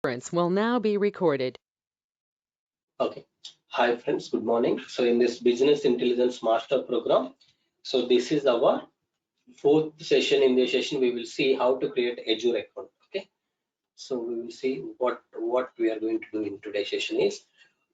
Conference will now be recorded. Okay. Hi friends, good morning. So in this Business Intelligence Master Program, so this is our fourth session. In this session, we will see how to create Azure account. Okay. So we will see what we are going to do in today's session is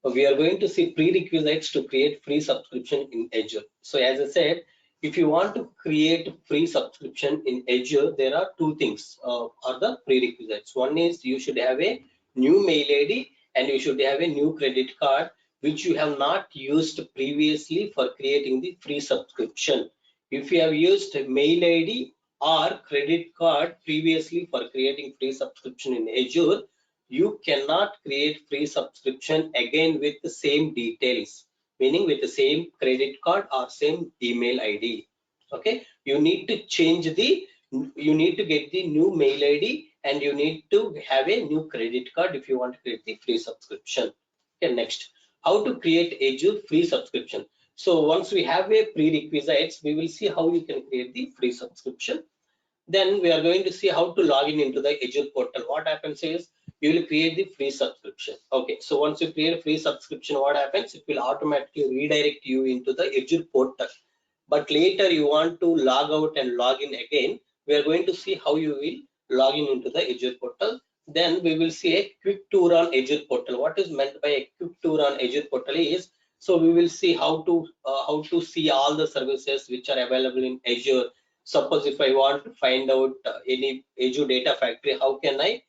we are going to see prerequisites to create free subscription in Azure. So as I said, if you want to create free subscription in Azure, there are two things are the prerequisites. One is you should have a new mail ID and you should have a new credit card which you have not used previously for creating the free subscription. If you have used mail ID or credit card previously for creating free subscription in Azure, you cannot create free subscription again with the same details, meaning with the same credit card or same email ID. Okay, you need to you need to get the new mail ID and you need to have a new credit card if you want to create the free subscription. Okay, next, how to create Azure free subscription. So once we have a prerequisites, we will see how you can create the free subscription. Then we are going to see how to log in into the Azure portal. What happens is you will create the free subscription. Okay, so once you create a free subscription, what happens? It will automatically redirect you into the Azure portal. But later you want to log out and log in again. We are going to see how you will log in into the Azure portal. Then we will see a quick tour on Azure portal. What is meant by a quick tour on Azure portal is, so we will see how to see all the services which are available in Azure. Suppose if I want to find out any Azure Data Factory, how can I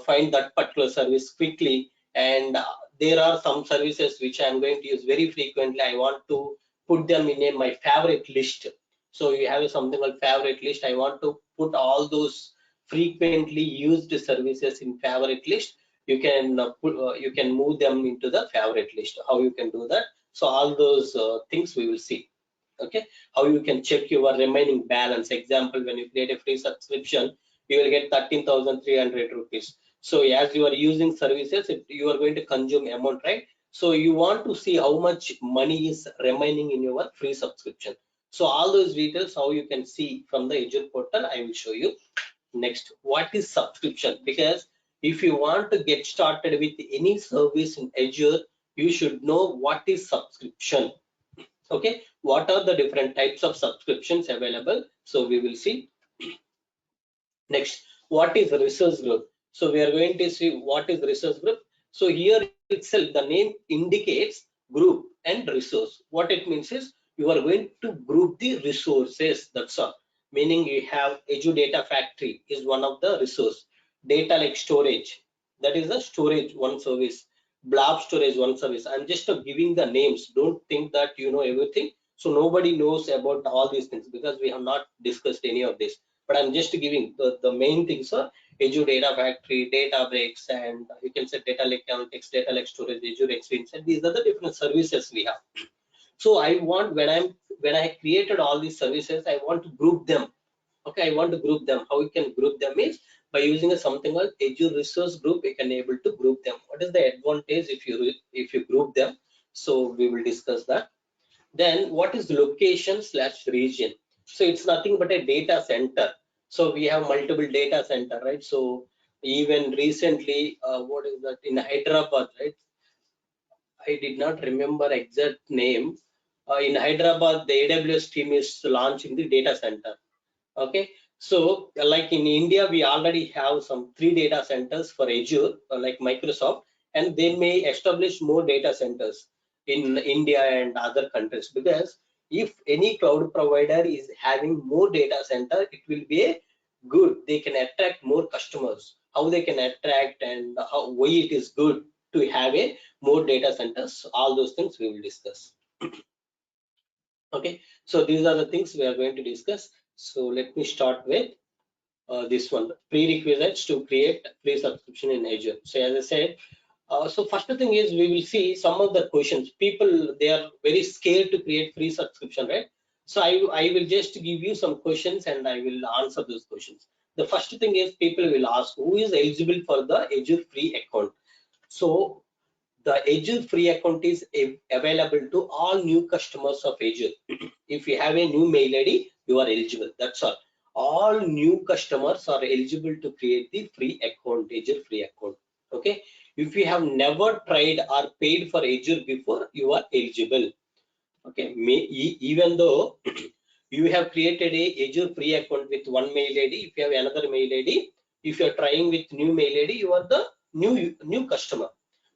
find that particular service quickly? And there are some services which I am going to use very frequently. I want to put them in my favorite list. So you have something like favorite list. I want to put all those frequently used services in favorite list. You can you can move them into the favorite list. How you can do that? So all those things we will see. Okay, how you can check your remaining balance. Example, when you create a free subscription, you will get 13,300 rupees. So as you are using services, you are going to consume amount, right? So you want to see how much money is remaining in your free subscription. So all those details, how you can see from the Azure portal, I will show you. Next, what is subscription? Because if you want to get started with any service in Azure, you should know what is subscription. Okay, what are the different types of subscriptions available? So we will see. Next, what is resource group? So we are going to see what is resource group. So here itself the name indicates group and resource. What it means is you are going to group the resources, that's all. Meaning you have Azure Data Factory is one of the resource. Data Lake Storage, that is the storage one service. Blob Storage one service. I'm just giving the names. Don't think that you know everything. So nobody knows about all these things because we have not discussed any of this. But I'm just giving the main things are Azure Data Factory, Databricks, and you can say Data Lake Analytics, Data Lake Storage, Azure Experience, and these are the different services we have. So I want when I created all these services, I want to group them. Okay, I want to group them. How you can group them is by using a something called Azure Resource Group. You can able to group them. What is the advantage if you group them? So we will discuss that. Then what is location/region? So it's nothing but a data center. So we have multiple data center, right? So even recently, what is that in Hyderabad, right? I did not remember exact name. In Hyderabad, the AWS team is launching the data center. Okay, so like in India, we already have some 3 data centers for Azure, like Microsoft, and they may establish more data centers in India and other countries, because if any cloud provider is having more data center, it will be a good. They can attract more customers. How they can attract and how why it is good to have a more data centers. All those things we will discuss. Okay, so these are the things we are going to discuss. So let me start with this one, prerequisites to create free subscription in Azure. So as I said, so first thing is we will see some of the questions. People, they are very scared to create free subscription, right? So I will just give you some questions and I will answer those questions. The first thing is people will ask who is eligible for the Azure free account. So the Azure free account is available to all new customers of Azure. If you have a new mail ID, you are eligible. That's all. All new customers are eligible to create the free account, Azure free account. Okay, if you have never tried or paid for Azure before, you are eligible. Okay, even though you have created a Azure free account with one mail ID, if you have another mail ID, if you are trying with new mail ID, you are the new customer.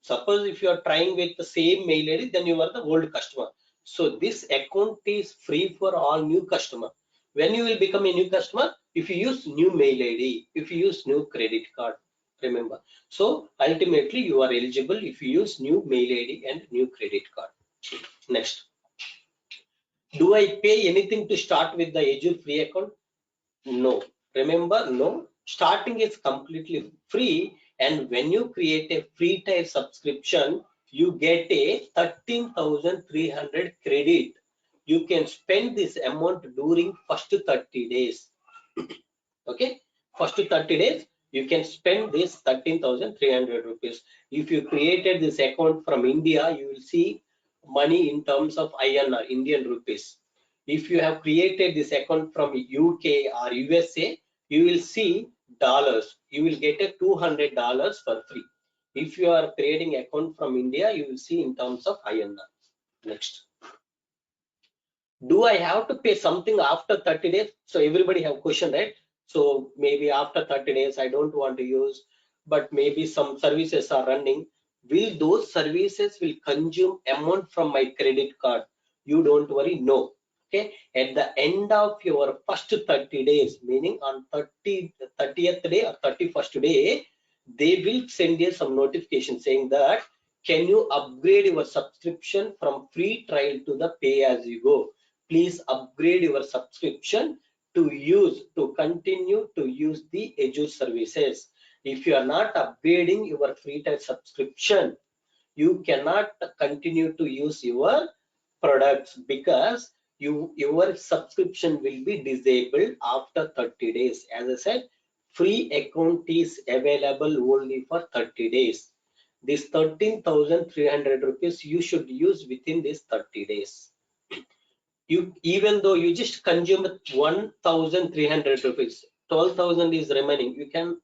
Suppose if you are trying with the same mail ID, then you are the old customer. So this account is free for all new customer. When you will become a new customer, if you use new mail ID, if you use new credit card, remember. So ultimately you are eligible if you use new mail ID and new credit card. Next, do I pay anything to start with the Azure free account? No. Remember, no. Starting is completely free, and when you create a free tier subscription, you get a 13,300 credit. You can spend this amount during first 30 days. Okay, first 30 days you can spend this 13,300 rupees. If you created this account from India, you will see money in terms of INR, Indian rupees. If you have created this account from UK or USA, you will see dollars. You will get a $200 for free. If you are creating account from India, you will see in terms of INR. Next, do I have to pay something after 30 days? So everybody have question, right? So maybe after 30 days, I don't want to use, but maybe some services are running. Will those services will consume amount from my credit card? You don't worry, no. Okay, at the end of your first 30 days, meaning on 30th day or 31st day, they will send you some notification saying that can you upgrade your subscription from free trial to the pay as you go. Please upgrade your subscription to continue to use the Azure services. If you are not upgrading your free trial subscription, you cannot continue to use your products because your subscription will be disabled after 30 days. As I said, free account is available only for 30 days. This 13,300 rupees you should use within these 30 days. You, even though you just consume 1,300 rupees, 12,000 is remaining.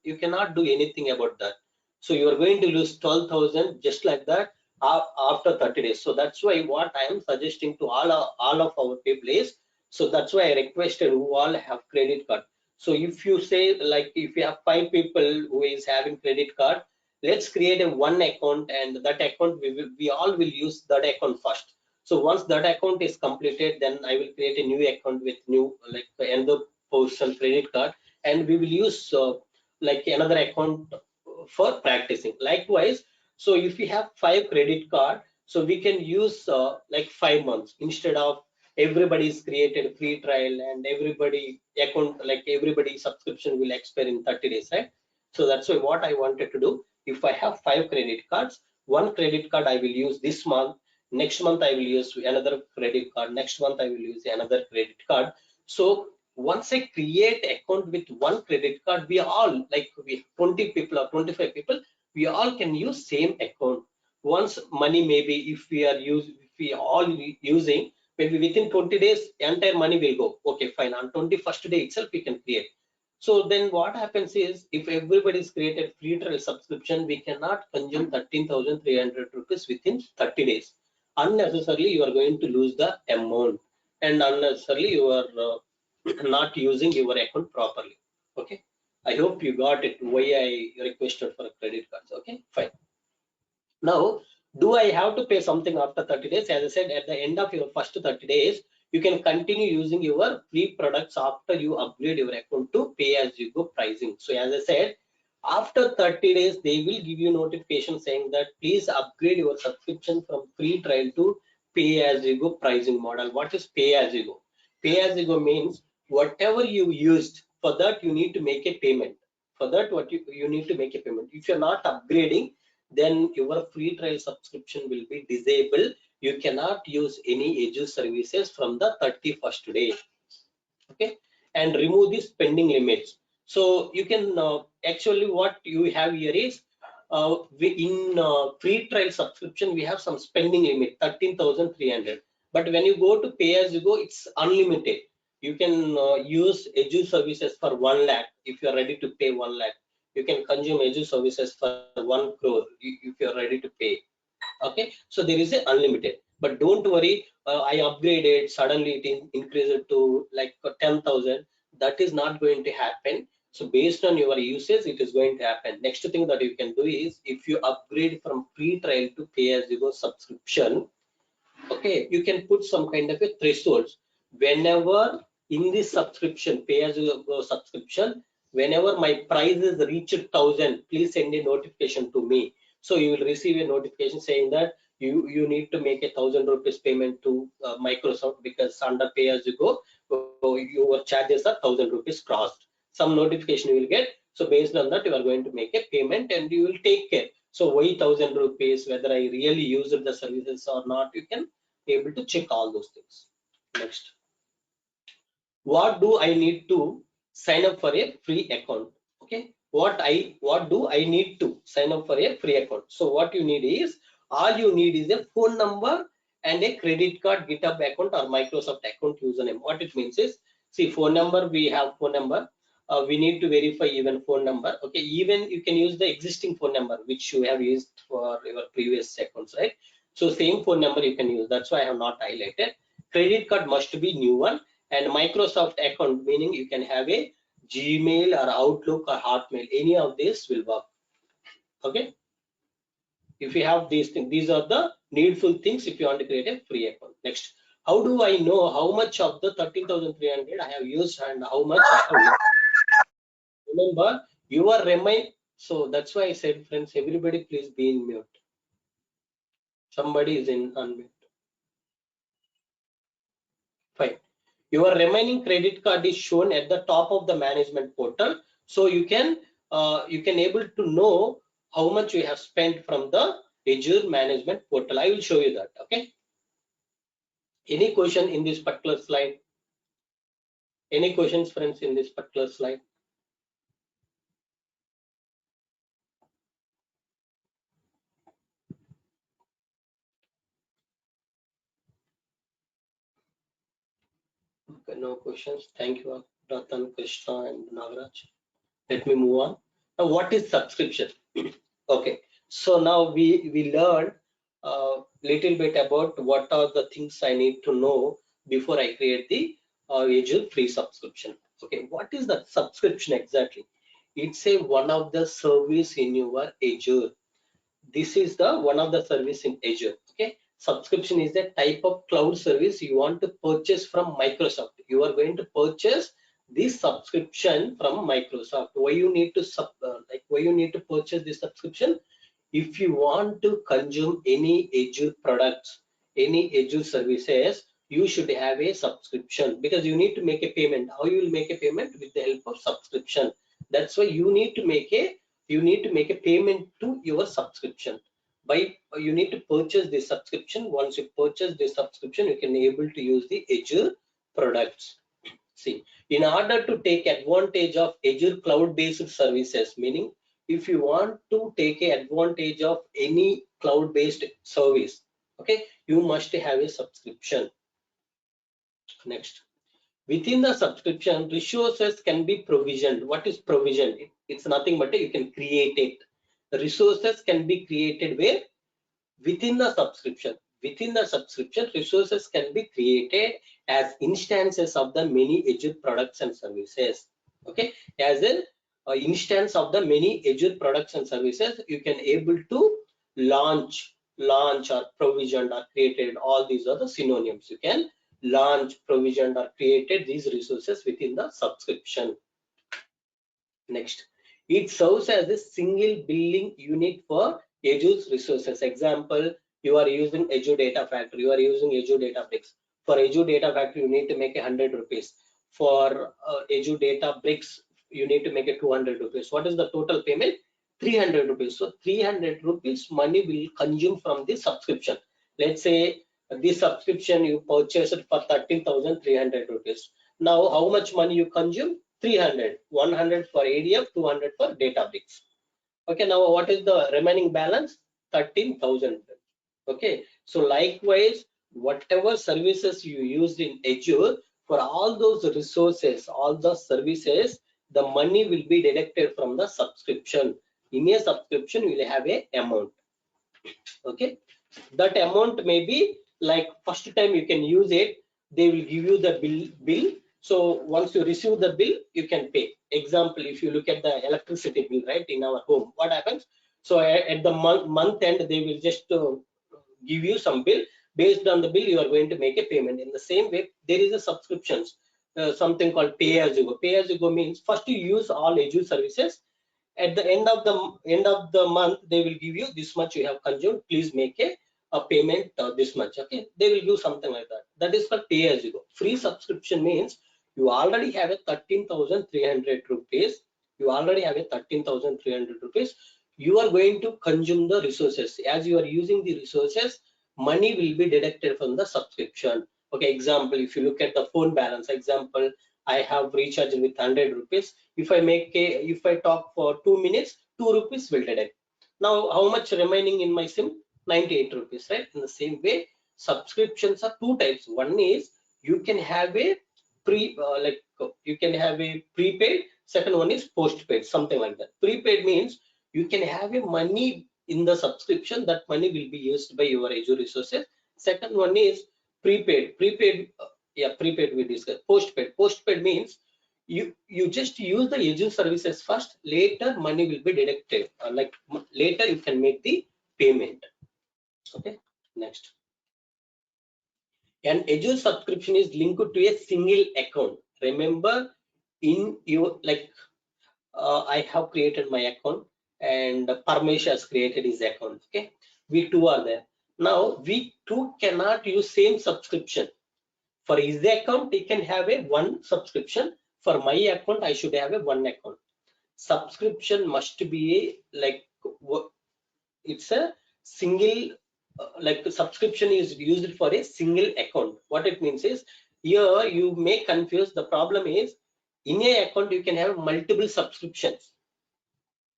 You cannot do anything about that. So you are going to lose 12,000 just like that after 30 days. So that's why what I am suggesting to all of our people is, so that's why I requested who all have credit card. So if you say, like, if you have 5 people who is having credit card, let's create a one account, and that account we all will use that account first. So once that account is completed, then I will create a new account with new, like, another person credit card, and we will use like another account for practicing. Likewise, so if we have 5 credit card, so we can use like 5 months instead of everybody's created free trial and everybody account, like everybody subscription will expire in 30 days, right? So that's why what I wanted to do, if I have 5 credit cards, one credit card I will use this month, next month I will use another credit card, next month I will use another credit card. So once I create account with one credit card, we all, like, we 20 people or 25 people, we all can use same account. Once money, maybe if we are if we all using, maybe within 20 days entire money will go. Okay, fine, on 21st day itself we can create. So then what happens is, if everybody's created free trial subscription, we cannot consume 13,300 rupees within 30 days. Unnecessarily you are going to lose the amount, and unnecessarily you are not using your account properly. Okay, I hope you got it why I requested for credit cards. Okay, fine. Now, do I have to pay something after 30 days? As I said, at the end of your first 30 days, you can continue using your free products after you upgrade your account to pay as you go pricing. So as I said, after 30 days, they will give you notification saying that please upgrade your subscription from free trial to pay as you go pricing model. What is pay as you go? Pay as you go means whatever you used, for that you need to make a payment. For that, what you need to make a payment. If you're not upgrading, then your free trial subscription will be disabled. You cannot use any Azure services from the 31st day. Okay, and remove the spending limits. So you can actually, what you have here is in free trial subscription we have some spending limit 13,300, but when you go to pay as you go, it's unlimited. You can use Azure services for 1 lakh if you are ready to pay 1 lakh. you can consume Azure services for 1 crore if you're ready to pay. Okay, so there is a unlimited, but don't worry, I upgraded, suddenly it increased to like 10,000. That is not going to happen. So based on your usage, it is going to happen. Next thing that you can do is, if you upgrade from free trial to pay as you go subscription, okay, you can put some kind of a threshold. Whenever in this subscription, pay as you go subscription, whenever my price is reached 1,000, please send a notification to me. So you will receive a notification saying that you need to make 1,000 rupees payment to Microsoft, because under pay as you go, your charges are 1,000 rupees crossed. Some notification you will get. So based on that, you are going to make a payment and you will take care. So why 1,000 rupees, whether I really used the services or not, you can able to check all those things. Next, what do I need to sign up for a free account? Okay, what do I need to sign up for a free account? So what you need is, all you need is a phone number and a credit card, GitHub account or Microsoft account username. What it means is, see, phone number, we have phone number. We need to verify even phone number. Okay, even you can use the existing phone number which you have used for your previous accounts, right? So same phone number you can use. That's why I have not highlighted. Credit card must be new one, and Microsoft account, meaning you can have a Gmail or Outlook or Hotmail. Any of this will work. Okay, if you have these things, these are the needful things if you want to create a free account. Next, how do I know how much of the 13,300 I have used and how much I have used? Remember, you are remind. So that's why I said, friends, everybody please be in mute. Somebody is in unmute. Fine. Your remaining credit card is shown at the top of the management portal, so you can able to know how much you have spent from the Azure management portal. I will show you that. Okay. Any question in this particular slide? Any questions, friends, in this particular slide? Okay, no questions. Thank you, Ratan, Krishna, and Nagaraj. Let me move on. Now, what is subscription? Okay, so now we learned a little bit about what are the things I need to know before I create the Azure free subscription. Okay, what is the subscription exactly? It's a one of the service in your Azure. This is the one of the service in Azure. Okay, subscription is a type of cloud service you want to purchase from Microsoft. You are going to purchase this subscription from Microsoft. Why you need to why you need to purchase this subscription? If you want to consume any Azure products, any Azure services, you should have a subscription, because you need to make a payment. How you will make a payment? With the help of subscription. That's why you need to make a payment to your subscription. By you need to purchase this subscription. Once you purchase this subscription, you can able to use the Azure products. See, in order to take advantage of Azure cloud-based services, meaning if you want to take advantage of any cloud-based service, okay, you must have a subscription. Next, within the subscription, resources can be provisioned. What is provisioned? It's nothing but you can create it. The resources can be created where? Within the subscription. Within the subscription, resources can be created as instances of the many Azure products and services. Okay, as an instance of the many Azure products and services, you can able to launch or provisioned or created. All these are the synonyms. You can launch, provisioned or created these resources within the subscription. Next, it serves as a single billing unit for Azure's resources. Example, you are using Azure Data Factory, you are using Azure Databricks. For Azure Data Factory, you need to make 100 rupees. For Azure Databricks, you need to make a 200 rupees. What is the total payment? 300 rupees. So 300 rupees money will consume from the subscription. Let's say this subscription you purchased for 13,300 rupees. Now, how much money you consume? 300, 100 for ADF, 200 for Databricks. Okay, now what is the remaining balance? 13,000. Okay, so likewise, whatever services you used in Azure, for all those resources, all the services, the money will be deducted from the subscription. In a subscription, you will have a amount. Okay, that amount may be like first time you can use it, they will give you the bill. So once you receive the bill, you can pay. Example, if you look at the electricity bill, right, in our home, what happens? So at the month end, they will just give you some bill. Based on the bill, you are going to make a payment. In the same way, there is a subscriptions, something called pay as you go. Pay as you go means first you use all Azure services. At the end of the month, they will give you this much you have consumed. Please make a payment this much. Okay, they will do something like that. That is called pay as you go. Free subscription means you already have a 13,300 rupees. You already have a 13,300 rupees. You are going to consume the resources. As you are using the resources, money will be deducted from the subscription. Okay, example, if you look at the phone balance, example, I have recharged with 100 rupees. If I talk for 2 minutes, 2 rupees will deduct. Now, how much remaining in my SIM? 98 rupees, right? In the same way, subscriptions are two types. One is you can have a you can have a prepaid. Second one is postpaid, something like that. Prepaid means you can have a money in the subscription. That money will be used by your Azure resources. Second one is prepaid. Prepaid we discussed. Postpaid means you just use the Azure services first. Later money will be deducted. Later you can make the payment. Okay. Next, an Azure subscription is linked to a single account. Remember, in your I have created my account and Parmesh has created his account. Okay, we two are there. Now we two cannot use same subscription. For his account, he can have a one subscription. For my account, I should have a one account. Subscription must be a it's a single the subscription is used for a single account. What it means is here you may confuse. The problem is in a account you can have multiple subscriptions.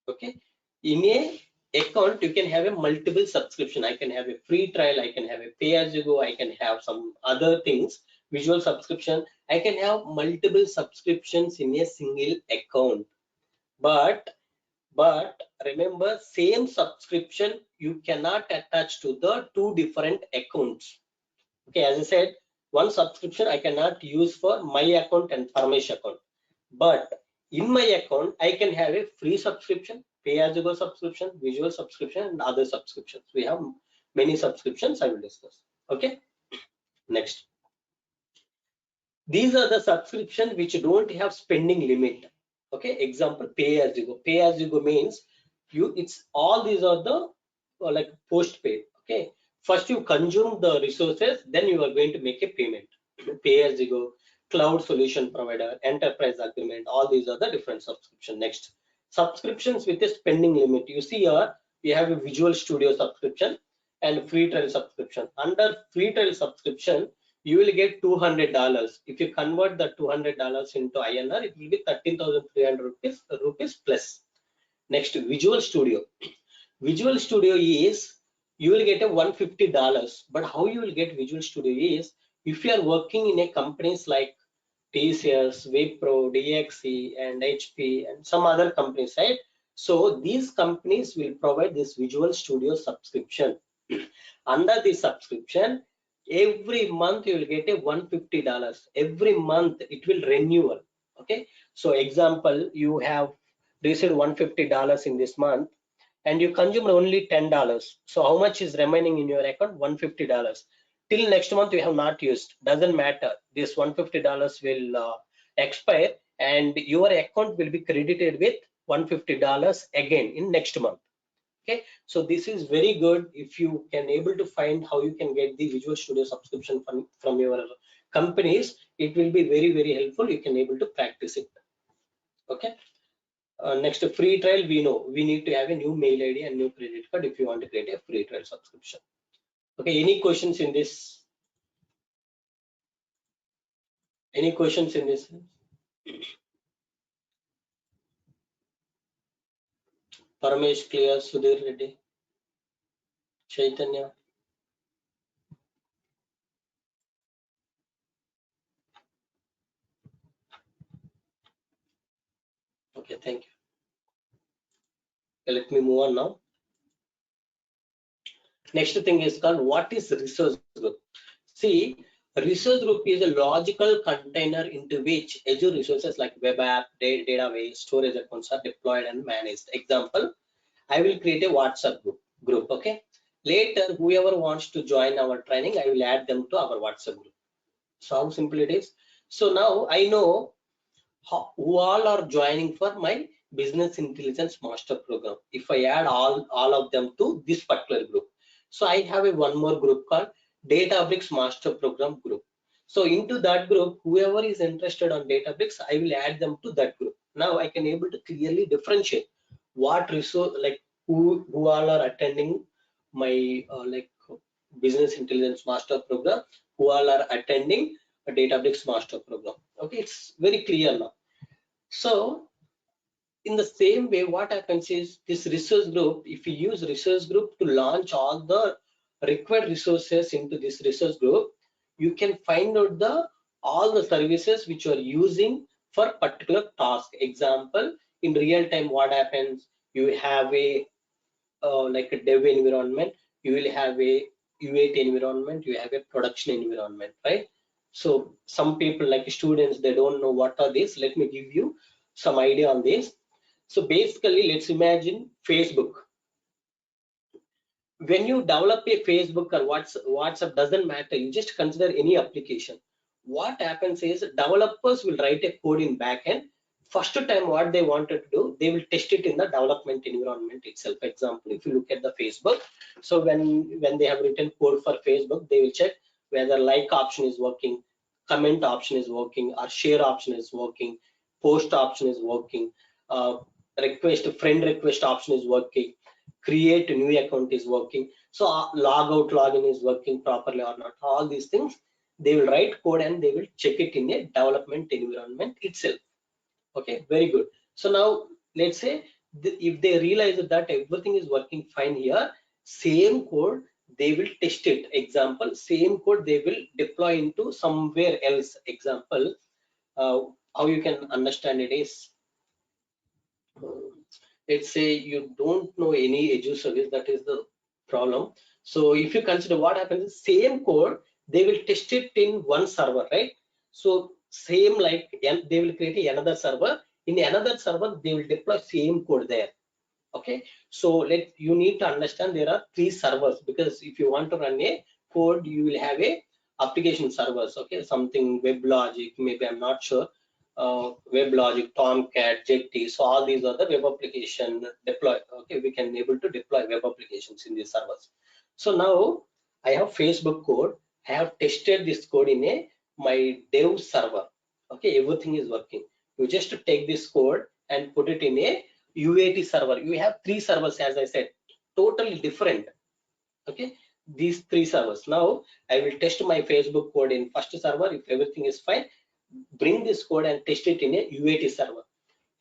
Okay, in a account you can have a multiple subscription. I can have a free trial, I can have a pay as you go, I can have some other things, visual subscription. I can have multiple subscriptions in a single account. But but remember, same subscription you cannot attach to the two different accounts. Okay, as I said, one subscription I cannot use for my account and Parmesh account. But in my account, I can have a free subscription, pay as you go subscription, visual subscription, and other subscriptions. We have many subscriptions I will discuss. Okay, next. These are the subscriptions which don't have spending limit. Okay, example, pay as you go. Pay as you go means it's all these are the like postpaid. Okay, first you consume the resources, then you are going to make a payment. Pay as you go, cloud solution provider, enterprise agreement, all these are the different subscription. Next, subscriptions with a spending limit. You see here we have a Visual Studio subscription and free trial subscription. Under free trial subscription, you will get $200. If you convert the $200 into INR, it will be 13,300 rupees plus. Next, Visual Studio. Visual Studio is you will get a $150. But how you will get Visual Studio is if you are working in a companies like TCS, Wipro, DXC, and HP, and some other companies, right? So these companies will provide this Visual Studio subscription. Under the subscription, every month you will get a $150. Every month it will renewal. Okay. So example, you have received $150 in this month and you consumed only $10. So how much is remaining in your account? $150. Till next month you have not used. Doesn't matter. This $150 will expire and your account will be credited with $150 again in next month. Okay, so this is very good. If you can able to find how you can get the Visual Studio subscription from your companies, it will be very, very helpful. You can able to practice it. Okay, next, free trial. We know we need to have a new mail ID and new credit card if you want to create a free trial subscription. Okay, any questions in this? Any questions in this? Paramesh, clear. Sudhir Reddy, Chaitanya. Okay, thank you. Let me move on now. Next thing is called what is resource group. See, resource group is a logical container into which Azure resources like web app, database, storage accounts are deployed and managed. Example, I will create a WhatsApp group. Okay. Later, whoever wants to join our training, I will add them to our WhatsApp group. So how simple it is. So now I know who all are joining for my business intelligence master program. If I add all of them to this particular group, so I have a one more group called Databricks master program group. So into that group, whoever is interested on Databricks, I will add them to that group. Now I can able to clearly differentiate what resource, like who all are attending my like business intelligence master program, who all are attending a Databricks master program. Okay, it's very clear now. So in the same way, what happens is this resource group, if you use resource group to launch all the required resources into this resource group, you can find out the all the services which you are using for particular task. Example, in real time, what happens? You have a like a dev environment, you will have a UAT environment, you have a production environment, right? So some people like students, they don't know what are these. Let me give you some idea on this. So basically, let's imagine Facebook. When you develop a Facebook or WhatsApp, doesn't matter. You just consider any application. What happens is developers will write a code in backend. First time, what they wanted to do, they will test it in the development environment itself. For example, if you look at the Facebook, so when they have written code for Facebook, they will check whether like option is working, comment option is working, or share option is working, post option is working, uh, friend request option is working, create a new account is working, so log out login is working properly or not. All these things they will write code and they will check it in a development environment itself. Okay, very good. So now let's say if they realize that everything is working fine here, same code they will test it. Example, same code they will deploy into somewhere else. Example, uh, how you can understand it is, let's say you don't know any Azure service, that is the problem. So if you consider what happens is same code they will test it in one server, right? So same like, and they will create another server. In another server they will deploy same code there. Okay, so let you need to understand there are three servers, because if you want to run a code, you will have a application servers. Okay, something WebLogic, maybe I'm not sure, WebLogic, Tomcat, Jetty. So all these are the web application deploy. Okay, we can able to deploy web applications in these servers. So now I have Facebook code. I have tested this code in a my dev server. Okay, everything is working. You just take this code and put it in a UAT server. You have three servers, as I said, totally different. Okay, these three servers. Now I will test my Facebook code in first server. If everything is fine, bring this code and test it in a UAT server.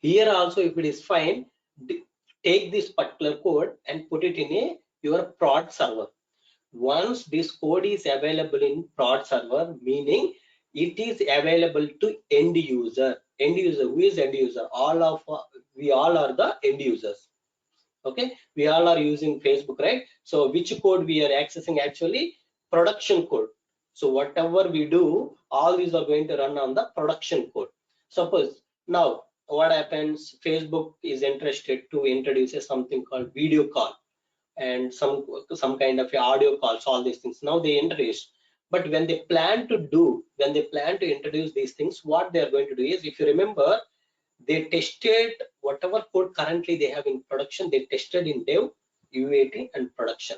Here also, if it is fine, take this particular code and put it in a your prod server. Once this code is available in prod server, meaning it is available to end user. End user, who is end user? All of we all are the end users. Okay, we all are using Facebook, right? So which code we are accessing? Actually production code. So whatever we do, all these are going to run on the production code. Suppose now what happens, Facebook is interested to introduce something called video call and some kind of audio calls, all these things. Now they introduce, but when they plan to introduce these things, what they are going to do is, if you remember, they tested whatever code currently they have in production, they tested in dev, UAT and production.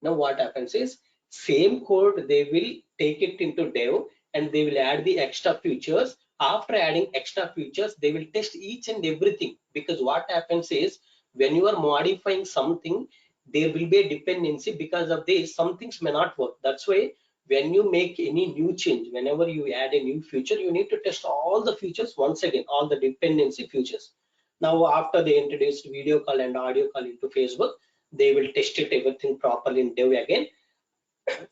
Now what happens is same code they will take it into dev and they will add the extra features. After adding extra features, they will test each and everything, because what happens is when you are modifying something, there will be a dependency. Because of this, some things may not work. That's why when you make any new change, whenever you add a new feature, you need to test all the features once again, all the dependency features. Now after they introduced video call and audio call into Facebook, they will test it everything properly in dev again.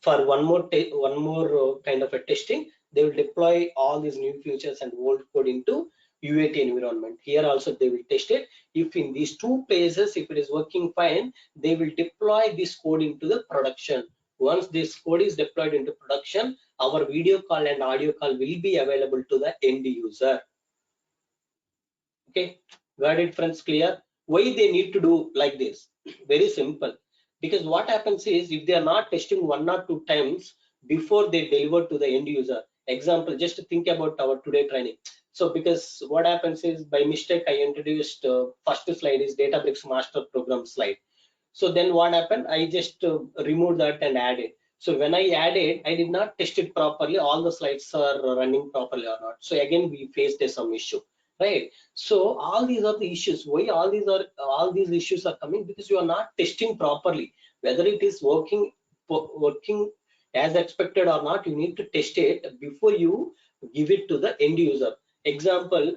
For one more kind of a testing, they will deploy all these new features and old code into UAT environment. Here also they will test it. If in these two places, if it is working fine, they will deploy this code into the production. Once this code is deployed into production, our video call and audio call will be available to the end user. Okay, got it, friends? Clear? Why they need to do like this? Very simple. Because what happens is, if they are not testing 1 or 2 times before they deliver to the end user, example, just think about our today training. So because what happens is, by mistake I introduced first slide is Databricks master program slide. So then what happened, I just removed that and added. So when I added, I did not test it properly, all the slides are running properly or not. So again we faced some issue, right? So all these are the issues. Why all these issues are coming? Because you are not testing properly whether it is working as expected or not. You need to test it before you give it to the end user. Example,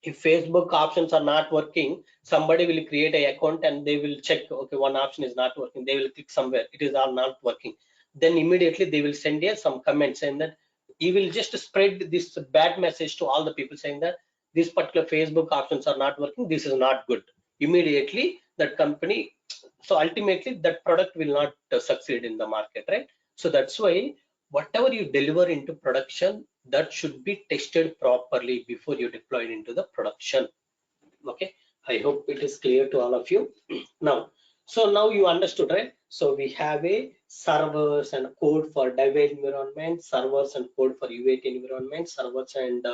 if Facebook options are not working, somebody will create an account and they will check, okay, one option is not working, they will click somewhere, it is all not working, then immediately they will send you some comments saying that you will just spread this bad message to all the people saying that this particular Facebook options are not working, this is not good. Immediately that company, so ultimately that product will not succeed in the market, right? So that's why whatever you deliver into production, that should be tested properly before you deploy it into the production. Okay, I hope it is clear to all of you. Now, so now you understood, right? So we have a servers and code for dev environment, servers and code for UAT environment, servers and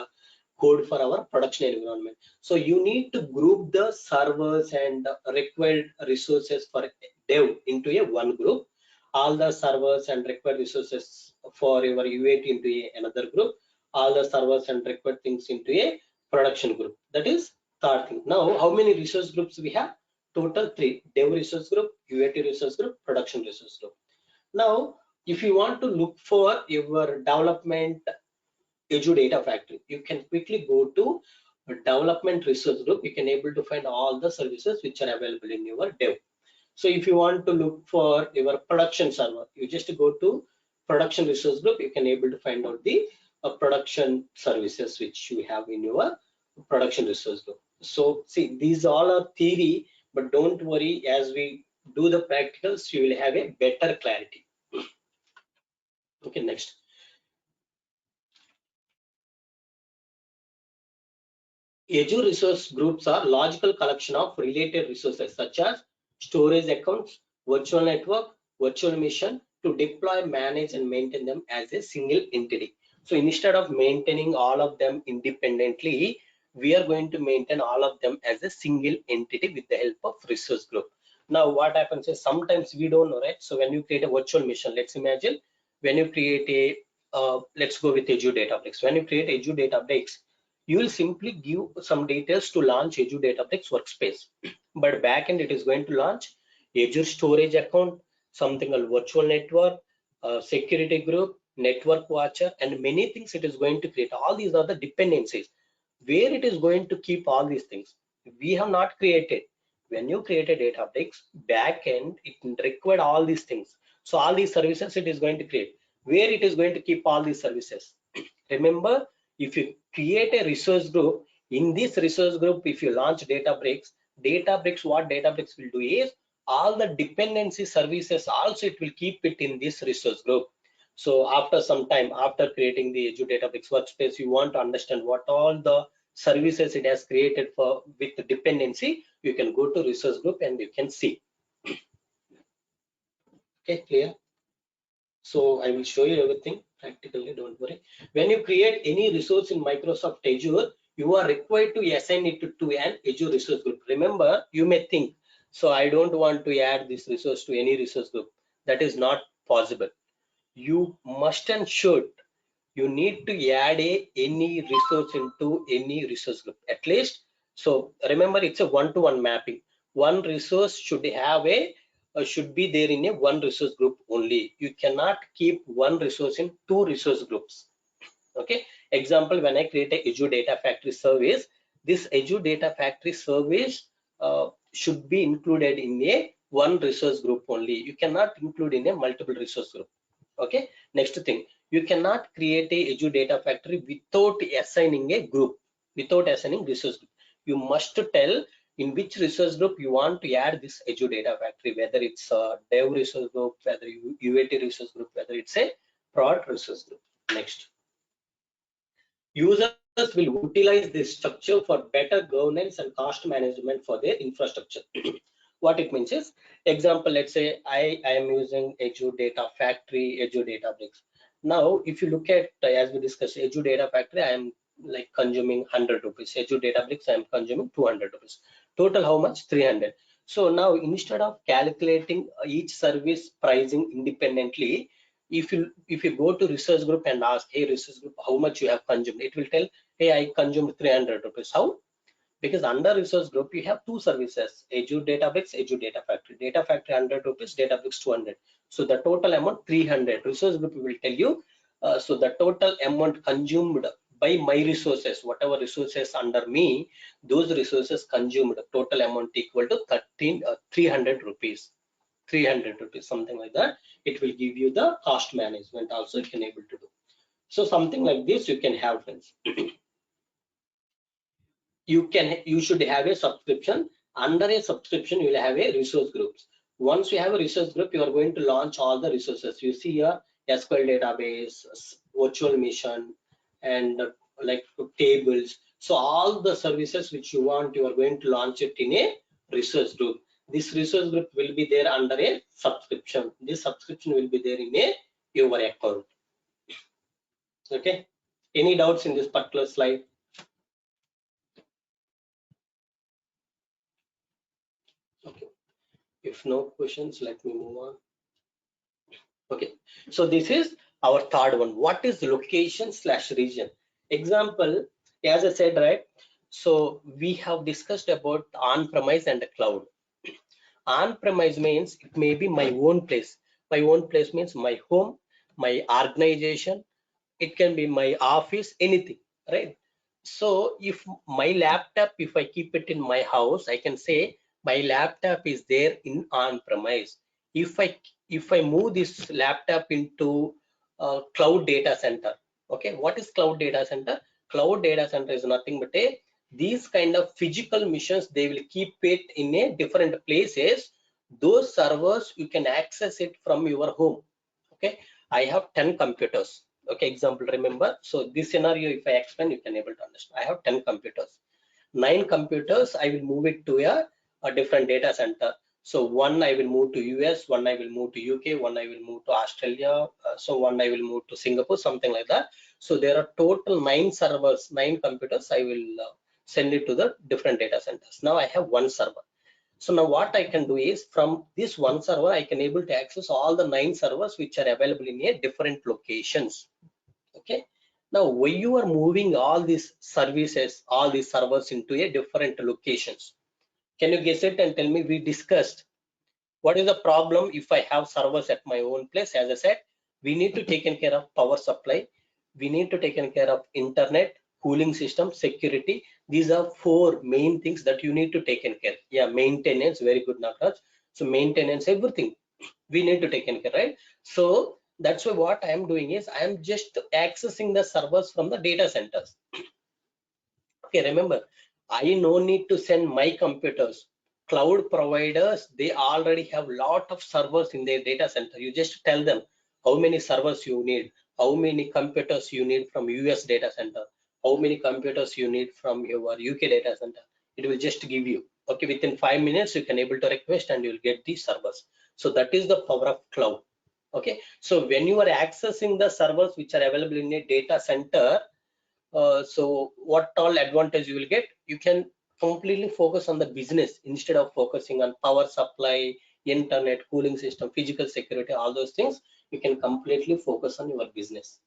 code for our production environment. So you need to group the servers and required resources for dev into a one group, all the servers and required resources for your UAT into another group, all the servers and required things into a production group. That is third thing. Now, how many resource groups we have? Total 3: dev resource group, UAT resource group, production resource group. Now, if you want to look for your development Azure Data Factory, you can quickly go to a development resource group. You can able to find all the services which are available in your dev. So if you want to look for your production server, you just go to production resource group. You can able to find out the production services which you have in your production resource group. So see, these all are theory, but don't worry, as we do the practicals, you will have a better clarity. Okay, next. Azure resource groups are logical collection of related resources such as storage accounts, virtual network, virtual machine to deploy, manage, and maintain them as a single entity. So instead of maintaining all of them independently, we are going to maintain all of them as a single entity with the help of resource group. Now what happens is, sometimes we don't know, right? So when you create a virtual machine, let's imagine when you create a let's go with Azure Databricks. When you create Azure Databricks, you will simply give some details to launch Azure Databricks workspace. But backend, it is going to launch Azure storage account, something called virtual network, security group, network watcher, and many things it is going to create. All these are the dependencies where it is going to keep all these things. We have not created. When you create a Databricks backend, it required all these things. So all these services it is going to create. Where it is going to keep all these services. Remember, if you create a resource group, in this resource group, if you launch Databricks, what Databricks will do is, all the dependency services also it will keep it in this resource group. So after some time, after creating the Azure Databricks workspace, you want to understand what all the services it has created for with the dependency, you can go to resource group and you can see. Okay, clear? So I will show you everything practically, don't worry. When you create any resource in Microsoft Azure, you are required to assign it to an Azure resource group. Remember, you may think, so I don't want to add this resource to any resource group. That is not possible. You must and should, you need to add any resource into any resource group at least. So remember, it's a one-to-one mapping. One resource should have a should be there in a one resource group only. You cannot keep one resource in two resource groups. Okay, example, when I create a Azure Data Factory service, this Azure Data Factory service should be included in a one resource group only. You cannot include in a multiple resource group. Okay, next thing, you cannot create a Azure Data Factory without assigning a group. without assigning resource group. You must tell in which resource group you want to add this Azure Data Factory, whether it's a dev resource group, whether UAT resource group, whether it's a prod resource group. Next. Users will utilize this structure for better governance and cost management for their infrastructure. What it means is, example, let's say I am using Azure Data Factory, Azure Databricks. Now, if you look at, as we discussed, Azure Data Factory, I am like consuming 100 rupees. Azure Databricks, I am consuming 200 rupees. Total how much? 300. So now, instead of calculating each service pricing independently, if you go to research group and ask, hey research group, how much you have consumed, it will tell, hey, I consumed 300 rupees. How? Because under resource group you have two services, Azure Databricks, Azure Data Factory. Data Factory 100 rupees, Databricks 200. So the total amount 300. Resource group will tell you, so the total amount consumed by my resources, whatever resources under me, those resources consumed, total amount equal to 300 rupees. 300 rupees, something like that. It will give you the cost management also, you can able to do. So something like this you can have, friends. You should have a subscription. Under a subscription you will have a resource groups. Once you have a resource group, you are going to launch all the resources. You see here SQL database, virtual machine, and like tables. So all the services which you want, you are going to launch it in a resource group. This resource group will be there under a subscription. This subscription will be there in a your account. Okay, any doubts in this particular slide? Okay, if no questions, let me move on. Okay, so this is our third one. What is location slash region? Example, as I said, right? So we have discussed about on-premise and the cloud. On-premise means it may be my own place. My own place means my home, my organization. It can be my office, anything, right? So if my laptop, if I keep it in my house, I can say my laptop is there in on-premise. If I move this laptop into cloud data center, okay, what is cloud data center? Cloud data center is nothing but a these kind of physical missions. They will keep it in a different places. Those servers you can access it from your home. Okay, I have 10 computers. Okay, example, remember. So this scenario, if I explain, you can able to understand. I have 10 computers. 9 computers, I will move it to a different data center. So one I will move to US, one I will move to UK, one I will move to Australia, so one I will move to Singapore, something like that. So there are total 9 servers, 9 computers. I will send it to the different data centers. Now I have one server. So now what I can do is from this one server, I can able to access all the 9 servers which are available in a different locations. Okay. Now when you are moving all these services, all these servers into a different locations, can you guess it and tell me? We discussed what is the problem if I have servers at my own place. As I said, we need to take care of power supply, we need to take care of internet, cooling system, security. These are 4 main things that you need to take care. Yeah, maintenance, very good, Nagraj. So maintenance, everything we need to take care, right? So that's why what I am doing is I am just accessing the servers from the data centers. Okay, remember, I no need to send my computers. Cloud providers, they already have lot of servers in their data center. You just tell them how many servers you need, how many computers you need from US data center, how many computers you need from your UK data center. It will just give you. Okay, within 5 minutes you can able to request and you will get these servers. So that is the power of cloud. Okay, so when you are accessing the servers which are available in a data center, so what all advantage you will get? You can completely focus on the business instead of focusing on power supply, internet, cooling system, physical security, all those things. You can completely focus on your business.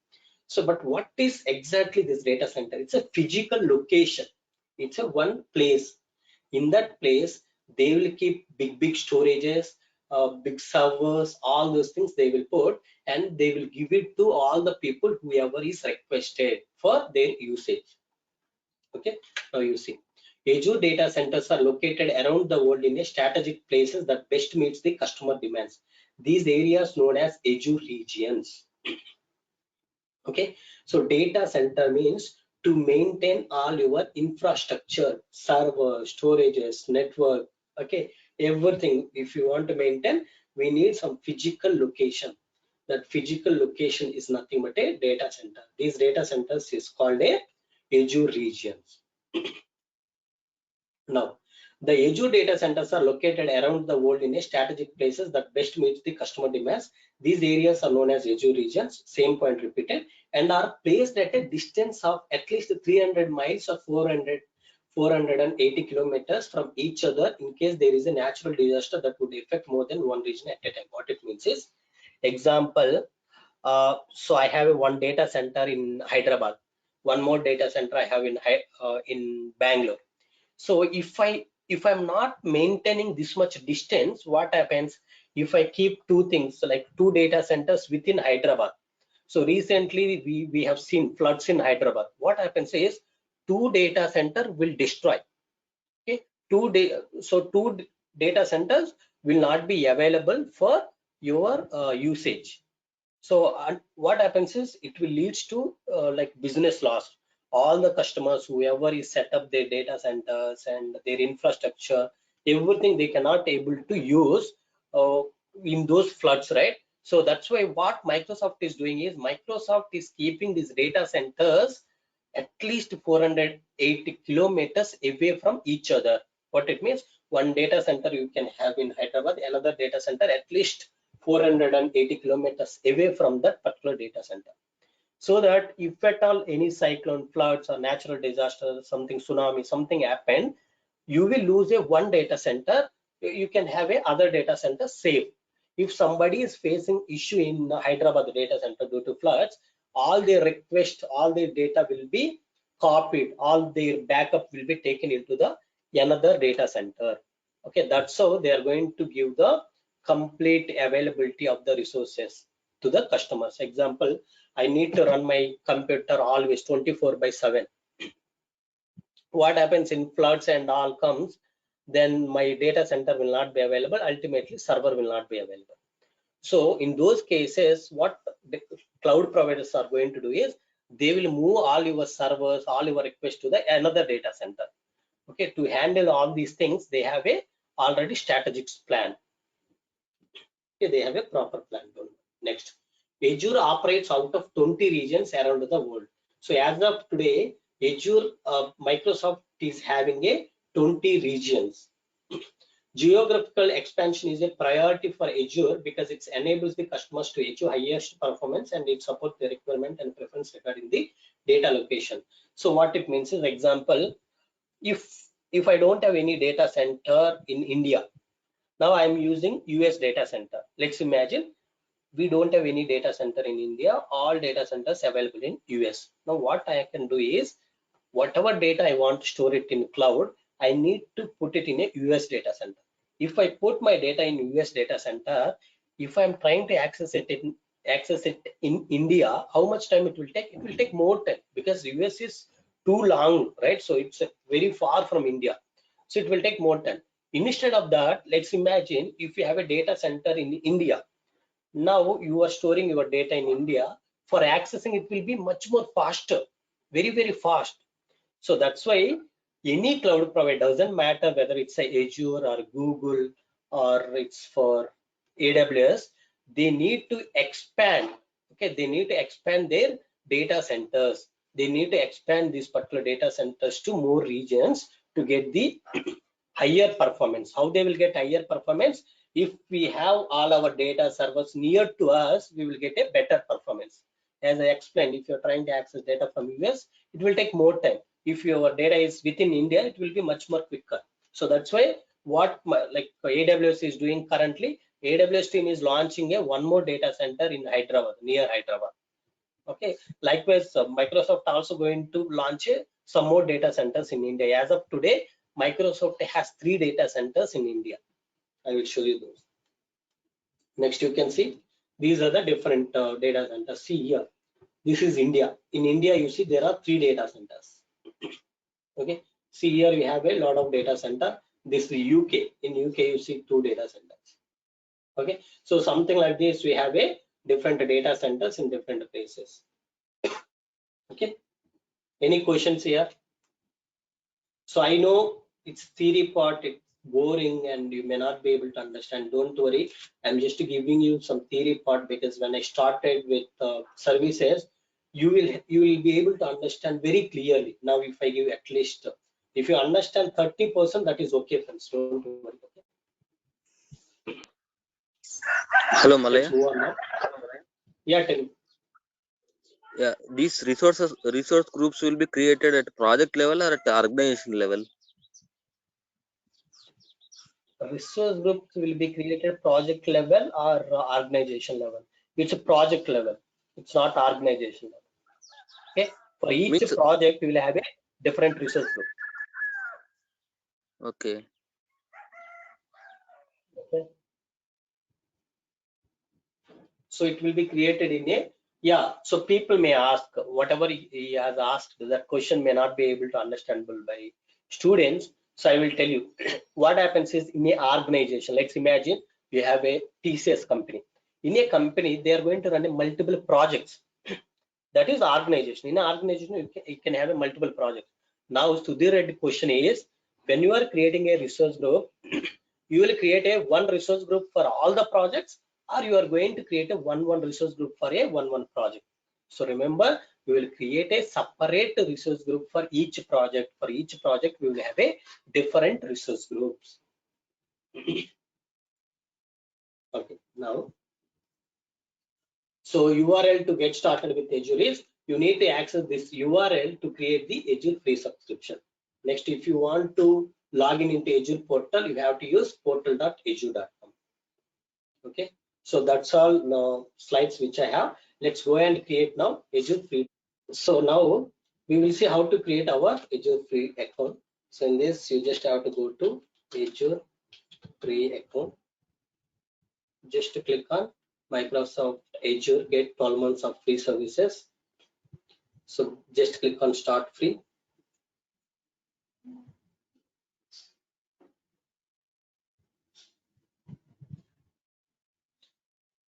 So but what is exactly this data center? It's a physical location. It's a one place. In that place they will keep big storages, big servers, all those things they will put, and they will give it to all the people whoever is requested for their usage. Okay, now you see Azure data centers are located around the world in a strategic places that best meets the customer demands. These areas known as Azure regions. Okay, so data center means to maintain all your infrastructure, server, storages, network, okay, everything. If you want to maintain, we need some physical location. That physical location is nothing but a data center. These data centers is called a Azure regions. Now, the Azure data centers are located around the world in a strategic places that best meets the customer demands. These areas are known as Azure regions, same point repeated, and are placed at a distance of at least 300 miles or 480 kilometers from each other in case there is a natural disaster that would affect more than one region at a time. What it means is, example, so I have one data center in Hyderabad, one more data center I have in Bangalore. So if I'm not maintaining this much distance, what happens if I keep two things like two data centers within Hyderabad? So recently we have seen floods in Hyderabad. What happens is two data center will destroy. Okay, two data centers will not be available for your usage. So what happens is it will leads to like business loss. All the customers, whoever is set up their data centers and their infrastructure, everything they cannot able to use uh, in those floods, right? So that's why what Microsoft is doing is Microsoft is keeping these data centers at least 480 kilometers away from each other. What it means, one data center you can have in Hyderabad, another data center at least 480 kilometers away from that particular data center, so that if at all any cyclone, floods, or natural disaster, something tsunami, something happened, you will lose a one data center. You can have a other data center safe. If somebody is facing issue in Hyderabad data center due to floods, all their request, all their data will be copied, all their backup will be taken into the another data center. Okay, that's how they are going to give the complete availability of the resources to the customers. Example, I need to run my computer always 24 by 7. What happens in floods and all comes, then my data center will not be available, ultimately server will not be available. So in those cases, what the cloud providers are going to do is they will move all your servers, all your requests to the another data center. Okay, to handle all these things, they have a already strategic plan. Okay, they have a proper plan. Next, Azure operates out of 20 regions around the world. So as of today, Azure Microsoft is having a 20 regions. Geographical expansion is a priority for Azure because it enables the customers to achieve highest performance, and it supports the requirement and preference regarding the data location. So what it means is, example, if I don't have any data center in India, now I'm using US data center. Let's imagine we don't have any data center in India, all data centers available in US. Now what I can do is, whatever data I want to store it in cloud, I need to put it in a US data center. If I put my data in US data center, if I'm trying to access it in India, how much time it will take? It will take more time because US is too long, right? So it's very far from India. So it will take more time. Instead of that, let's imagine if you have a data center in India. Now you are storing your data in India. For accessing it will be much more faster, very, very fast. So that's why any cloud provider, doesn't matter whether it's a Azure or Google or it's for AWS, they need to expand. Okay, they need to expand their data centers. They need to expand these particular data centers to more regions to get the higher performance. How they will get higher performance? If we have all our data servers near to us, we will get a better performance. As I explained, if you're trying to access data from US, it will take more time. If your data is within India, it will be much more quicker. So that's why what like AWS is doing currently, AWS team is launching a one more data center in Hyderabad, near Hyderabad. Okay, likewise, Microsoft also going to launch some more data centers in India. As of today, Microsoft has 3 data centers in India. I will show you those. Next, you can see these are the different data centers. See here, this is India. In India, you see there are 3 data centers. Okay, see here we have a lot of data center. This is UK. In UK, you see 2 data centers. Okay, so something like this, we have a different data centers in different places. Okay, Any questions here? So I know it's theory part, it's boring and you may not be able to understand. Don't worry. I'm just giving you some theory part because when I started with services, you will be able to understand very clearly. Now, if I give at least, if you understand 30%, that is okay, friends. Don't worry. Okay. Hello, Let's Malaya. move on now. Yeah, tell me. Yeah, these resource groups will be created at project level or at organization level. Resource groups will be created project level or organization level. It's a project level. It's not organization level. Okay. For each Means project, we will have a different resource group. okay. Okay. So it will be created in a, yeah. So people may ask whatever he has asked, that question may not be able to understandable by students. So I will tell you what happens is in a organization. Let's imagine you have a TCS company. In a company, they are going to run a multiple projects. That is organization. In an organization, you can have a multiple projects. Now, Sudhir, question is, when you are creating a resource group, you will create a one resource group for all the projects, or you are going to create a one resource group for a one project. So remember, we will create a separate resource group for each project. For each project, we will have a different resource groups. Okay, now, so URL to get started with Azure is, you need to access this URL to create the Azure free subscription. Next, if you want to log in into Azure portal, you have to use portal.azure.com. Okay, so that's all now slides which I have. Let's go and create now Azure free. So now we will see how to create our Azure free account. So in this, you just have to go to Azure free account. Just click on Microsoft Azure, get 12 months of free services. So just click on start free.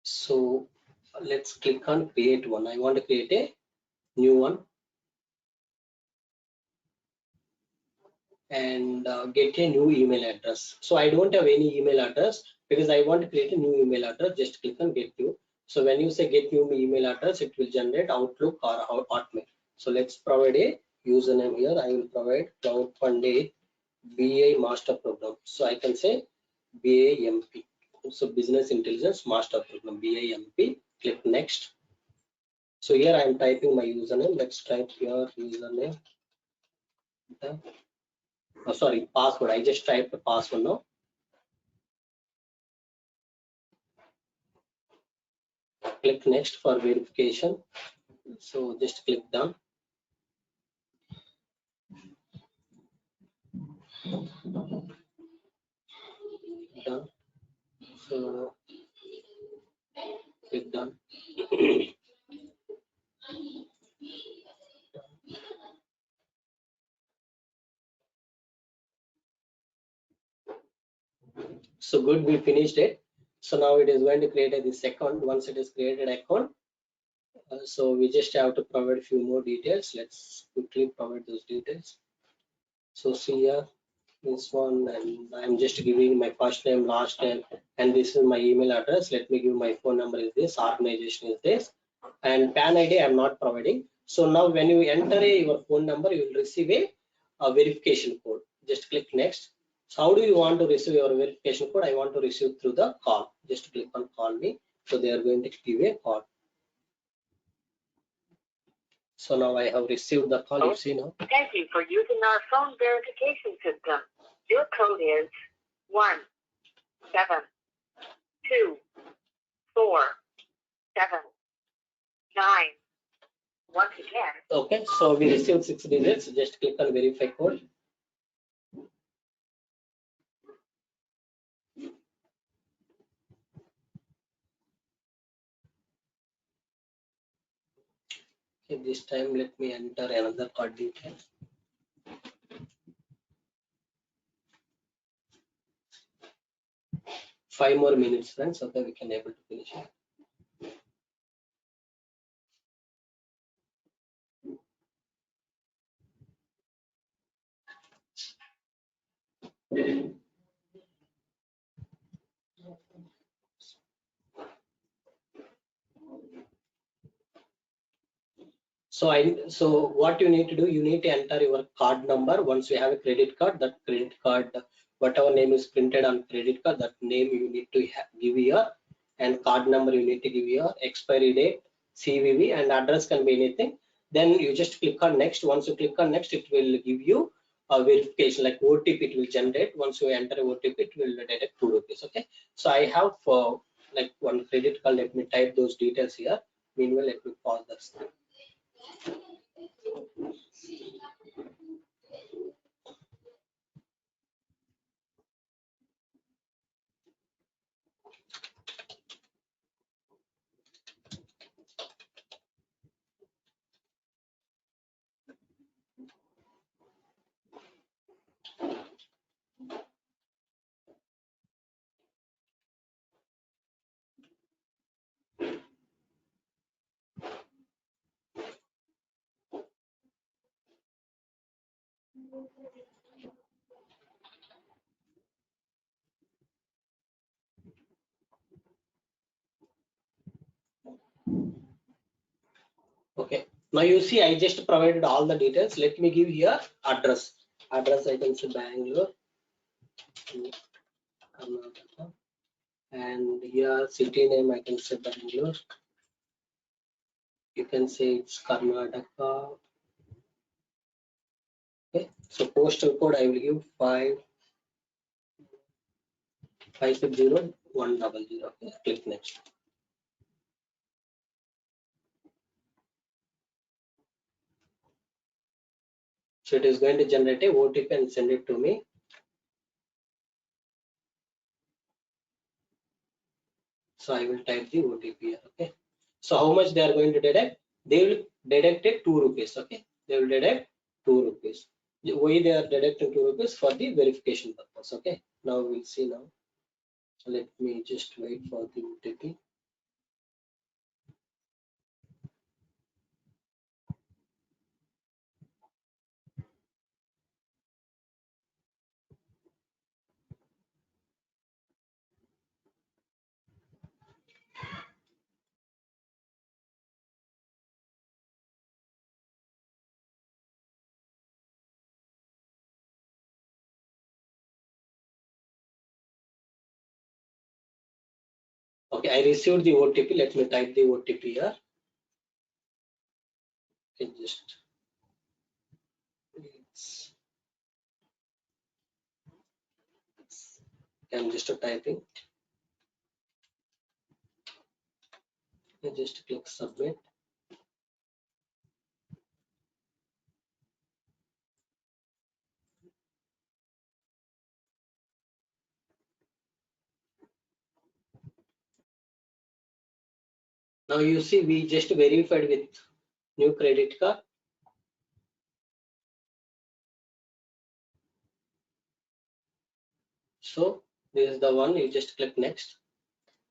So let's click on create one. I want to create a new one and get a new email address. So I don't have any email address because I want to create a new email address. Just click on get new. So when you say get new email address, it will generate Outlook or Hotmail. So let's provide a username here. I will provide Cloud Pandit BA Master Program. So I can say BAMP. So Business Intelligence Master Program, BAMP. Click next. So here I am typing my username. Let's type your username. Oh, sorry, password. I just typed the password now. Click next for verification. So just click done. Done. So click done. So good, we finished it. So now it is going to create this account. Once it is created account, so we just have to provide a few more details. Let's quickly provide those details. So see here, this one, and I'm just giving my first name, last name, and this is my email address. Let me give my phone number is this, organization is this, and PAN ID I'm not providing. So now when you enter your phone number, you will receive a verification code. Just click next. So how do you want to receive your verification code? I want to receive through the call. Just click on call me. So they are going to give a call. So now I have received the call. You see now. Thank you for using our phone verification system. Your code is 1724779. Once again. Okay, so we received 6 digits. Just click on verify code. Okay, this time let me enter another card detail. 5 more minutes, friends. Okay, we can able to finish it. So what you need to do, you need to enter your card number. Once you have a credit card, that credit card, whatever name is printed on credit card, that name you need to give here, and card number you need to give here, expiry date, CVV, and address can be anything. Then you just click on next. Once you click on next, it will give you a verification like OTP. It will generate. Once you enter a OTP, it will deduct 2 rupees. Okay. So I have like one credit card. Let me type those details here. Meanwhile, let me pause this. Okay. Now you see, I just provided all the details. Let me give here address. Address I can say Bangalore, Karnataka, and here city name I can say Bangalore. You can say it's Karnataka. Okay. So postal code I will give 550-100. Okay. Click next. So it is going to generate a OTP and send it to me. So I will type the OTP here. Okay. So how much they are going to deduct? They will deduct it 2 rupees. Okay. They will deduct 2 rupees. Why they are deducting 2 rupees? For the verification purpose. Okay. Now we'll see now. Let me just wait for the OTP. Okay, I received the OTP. Let me type the OTP here. Okay, just I'm just typing. I just click submit. Now you see we just verified with new credit card. So this is the one, you just click next.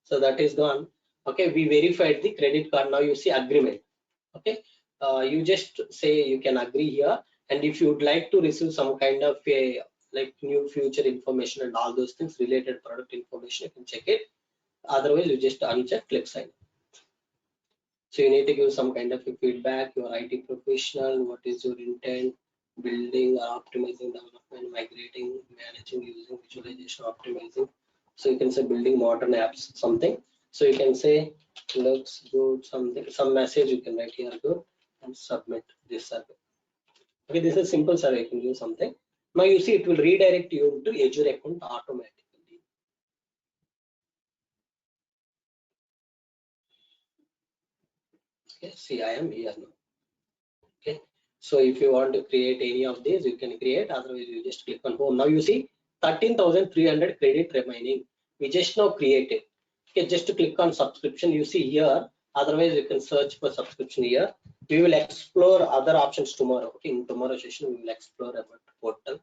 So that is gone. Okay, we verified the credit card. Now you see agreement. Okay, you just say you can agree here, and if you would like to receive some kind of a like new future information and all those things related product information, you can check it. Otherwise you just uncheck, click sign. So you need to give some kind of a feedback. Your IT professional, what is your intent? Building or optimizing development, migrating, managing, using visualization, optimizing. So you can say building modern apps, something. So you can say looks good, something, some message you can write here, good, and submit this survey. Okay, this is simple survey. You can do something. Now you see it will redirect you to Azure account automatically. Okay, see I am here now. Okay, so if you want to create any of these, you can create. Otherwise you just click on home. Now you see 13,300 credit remaining. We just now created. Okay, just to click on subscription, you see here. Otherwise you can search for subscription here. We will explore other options tomorrow. Okay, in tomorrow session we will explore about portal.